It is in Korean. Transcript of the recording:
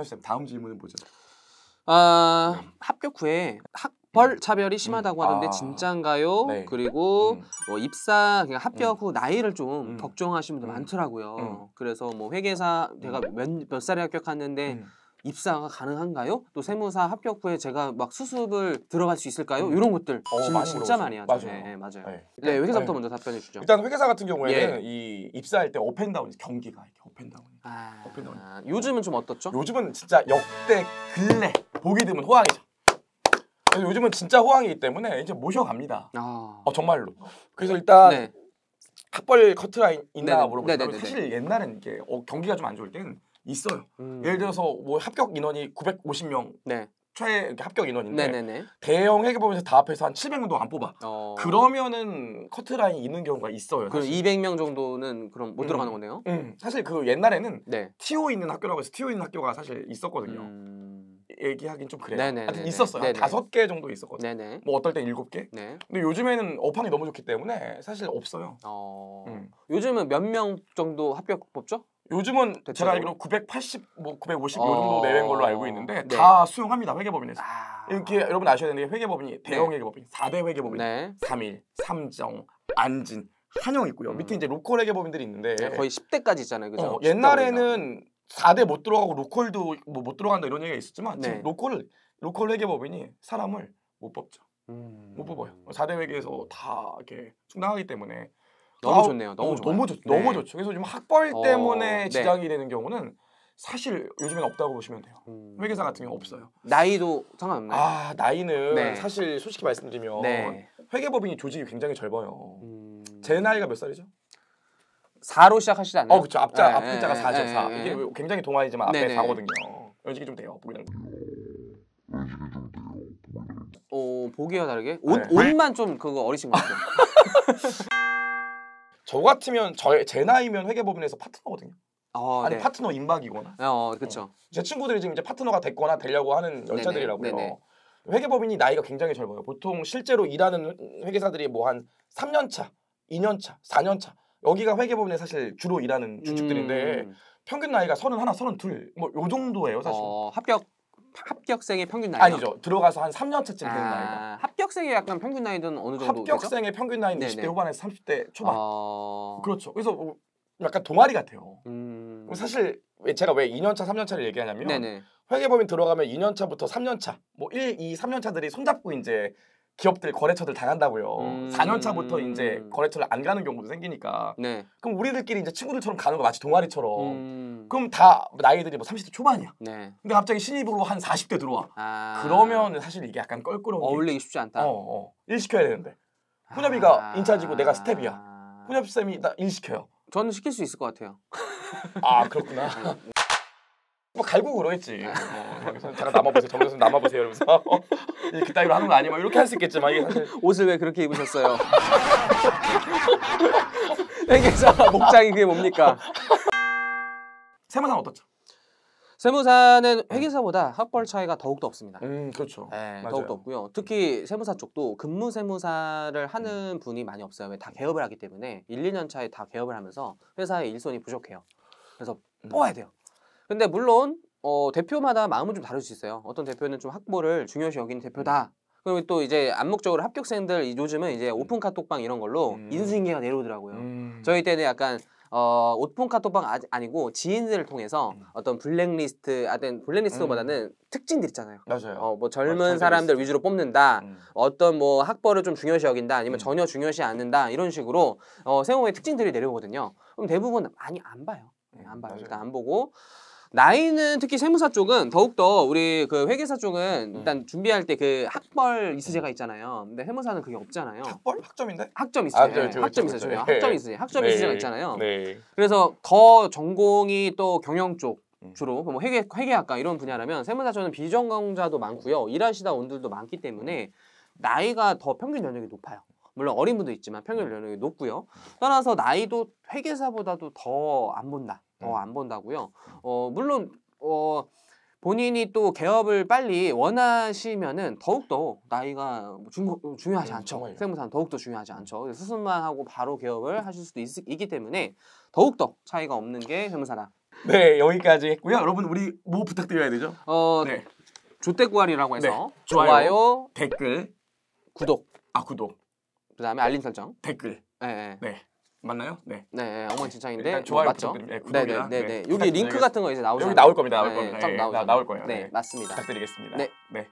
선생님 다음 질문은 뭐죠? 합격 후에 학벌 차별이 심하다고 하는데 진짠가요? 네. 그리고 뭐 입사 그러니까 합격 후 나이를 좀 걱정하시는 분들 많더라고요. 그래서 뭐 회계사 제가 몇 살에 합격했는데 입사가 가능한가요? 또 세무사 합격 후에 제가 막 수습을 들어갈 수 있을까요? 이런 것들 질문 진짜 많이 하죠. 맞아요. 네, 맞아요. 네. 네, 회계사부터 먼저 답변해 주죠. 일단 회계사 같은 경우에는 이 입사할 때 업앤다운 경기가 이렇게 업앤다운. 요즘은 좀 어떻죠? 요즘은 진짜 역대 근래 보기 드문 호황이죠. 그래서 요즘은 진짜 호황이기 때문에 이제 모셔갑니다. 정말로. 그래서 일단 학벌 커트라인 있나 물어보시면 사실 옛날엔 이게 경기가 좀 안 좋을 땐 있어요. 예를 들어서 뭐 합격 인원이 950명 최 합격 인원인데 대형 회계법인에서 다 합해서 한 700명도 안 뽑아. 그러면은 커트라인이 있는 경우가 있어요. 그럼 200명 정도는 그럼 못 들어가는 거네요? 사실 그 옛날에는 TO 있는 학교라고 해서 TO 있는 학교가 사실 있었거든요. 얘기하긴 좀 그래요. 하여튼 있었어요. 한 5개 정도 있었거든요. 뭐 어떨 땐 7개. 근데 요즘에는 업황이 너무 좋기 때문에 사실 없어요. 요즘은 몇 명 정도 합격 뽑죠? 요즘은 제가 알기로 980, 뭐 950 요 정도 내외인 걸로 알고 있는데 다 수용합니다. 회계법인에서. 이렇게 여러분 아셔야 되는 게 회계법인이 대형 회계법인, 4대 회계법인, 3일, 삼정, 안진, 한영 있고요. 밑에 이제 로컬 회계법인들이 있는데 거의 10대까지 있잖아요. 그죠? 옛날에는 4대 못 들어가고 로컬도 뭐 못 들어간다 이런 얘기가 있었지만 지금 로컬 회계법인이 사람을 못 뽑죠. 못 뽑아요. 4대 회계에서 다 이렇게 충당하기 때문에 너무 좋네요. 너무 좋아요. 너무 좋죠. 그래서 지금 학벌 때문에 지장이 되는 경우는 사실 요즘엔 없다고 보시면 돼요. 회계사 같은 경우 없어요. 나이도 상관없나요? 나이는 사실 솔직히 말씀드리면 회계법인이 조직이 굉장히 젊어요. 제 나이가 몇 살이죠? 4로 시작하시지 않나요? 그렇죠. 앞 글자가 4죠. 4. 이게 굉장히 동안이지만 앞에 4거든요. 연식이 좀 돼요. 보기 보기와 다르게 옷만 좀 그거 어리신 것 같아요. 저 같으면 제 나이면 회계법인에서 파트너거든요. 아니 파트너 임박이거나. 그렇죠. 제 친구들이 지금 이제 파트너가 됐거나 되려고 하는 열차들이라고요. 회계법인이 나이가 굉장히 젊어요. 보통 실제로 일하는 회계사들이 뭐 한 3년 차, 2년 차, 4년 차. 여기가 회계법인에 사실 주로 일하는 주축들인데 평균 나이가 31, 32 뭐 요 정도예요, 사실. 합격생의 평균 나이가? 아니죠. 들어가서 한 3년 차쯤 되는 나이가. 합격생의 약간 평균 나이는 어느 정도 되죠? 합격생의 평균 나이는 20대 후반에서 30대 초반. 그렇죠. 그래서 약간 동아리 같아요. 사실 제가 왜 2년차, 3년차를 얘기하냐면 회계법인 들어가면 2년차부터 3년차, 뭐 1, 2, 3년차들이 손잡고 이제 기업들 거래처들 당한다고요. 4년차부터 이제 거래처를 안 가는 경우도 생기니까. 그럼 우리들끼리 이제 친구들처럼 가는 거 마치 동아리처럼. 그럼 다 나이들이 뭐 30대 초반이야. 근데 갑자기 신입으로 한 40대 들어와. 그러면 사실 이게 약간 껄끄러운 어울리기 쉽지 않다. 일 시켜야 되는데. 훈협이가 인차지고 내가 스텝이야. 훈협쌤이 나 일 시켜요. 저는 시킬 수 있을 것 같아요. 그렇구나. 뭐 갈고 그러겠지. 잠깐 남아보세요. 정교수님 남아보세요. 이러면서 그따위로 하는 거 아니야? 막 이렇게 할 수 있겠지만 이게 사실 옷을 왜 그렇게 입으셨어요? 회계사 목장이 그게 뭡니까? 세무사는 어떻죠? 세무사는 회계사보다 학벌 차이가 더욱더 없습니다. 그렇죠. 더욱더 없고요. 특히 세무사 쪽도 근무 세무사를 하는 분이 많이 없어요. 왜 다 개업을 하기 때문에 1, 2년 차에 다 개업을 하면서 회사의 일손이 부족해요. 그래서 뽑아야 돼요. 근데 물론 대표마다 마음은 좀 다를 수 있어요. 어떤 대표는 좀 학벌을 중요시 여기는 대표다. 그리고 또 이제 암묵적으로 합격생들 요즘은 이제 오픈 카톡방 이런 걸로 인수인계가 내려오더라고요. 저희 때는 약간 오픈 카톡방 아니고 지인들을 통해서 어떤 블랙리스트, 블랙리스트보다는 특징들 있잖아요. 맞아요. 뭐 젊은 사람들 위주로 뽑는다. 어떤 뭐 학벌을 좀 중요시 여긴다. 아니면 전혀 중요시 않는다. 이런 식으로 세무의 특징들이 내려오거든요. 그럼 대부분 많이 안 봐요. 안 봐요. 일단 안 보고. 나이는 특히 세무사 쪽은 더욱더 우리 그 회계사 쪽은 일단 준비할 때 그 학벌 이수제가 있잖아요. 근데 세무사는 그게 없잖아요. 학벌? 학점인데? 학점 이수제. 그렇죠, 학점 그렇죠. 이수제. 학점 이수제. 학점 이수제가 있잖아요. 네. 그래서 더 전공이 또 경영 쪽 주로 뭐 회계학과 이런 분야라면 세무사 쪽은 비전공자도 많고요. 일하시다 온 분들도 많기 때문에 나이가 더 평균 연령이 높아요. 물론 어린 분도 있지만 평균 연령이 높고요. 따라서 나이도 회계사보다도 더 안 본다. 더 안 본다고요. 물론 본인이 또 개업을 빨리 원하시면은 더욱더 나이가 중요하지 않죠. 세무사는 더욱더 중요하지 않죠. 수습만 하고 바로 개업을 하실 수도 있기 때문에 더욱더 차이가 없는 게 세무사다. 네, 여기까지 했고요. 여러분 우리 뭐 부탁드려야 되죠? 네. 조태구알이라고 해서 네. 좋아요, 댓글, 구독. 구독. 그다음에 알림 설정. 댓글. 네. 네. 맞나요? 네. 네, 엉망진창인데 일단 좋아요 맞죠? 부탁드립니다. 구독이랑. 네. 여기 링크 같은 거 이제 나오잖아요. 여기 나올 겁니다. 나올 네, 겁니다. 딱 예, 나오잖아요. 나올 거예요. 네, 맞습니다. 부탁드리겠습니다. 네. 네.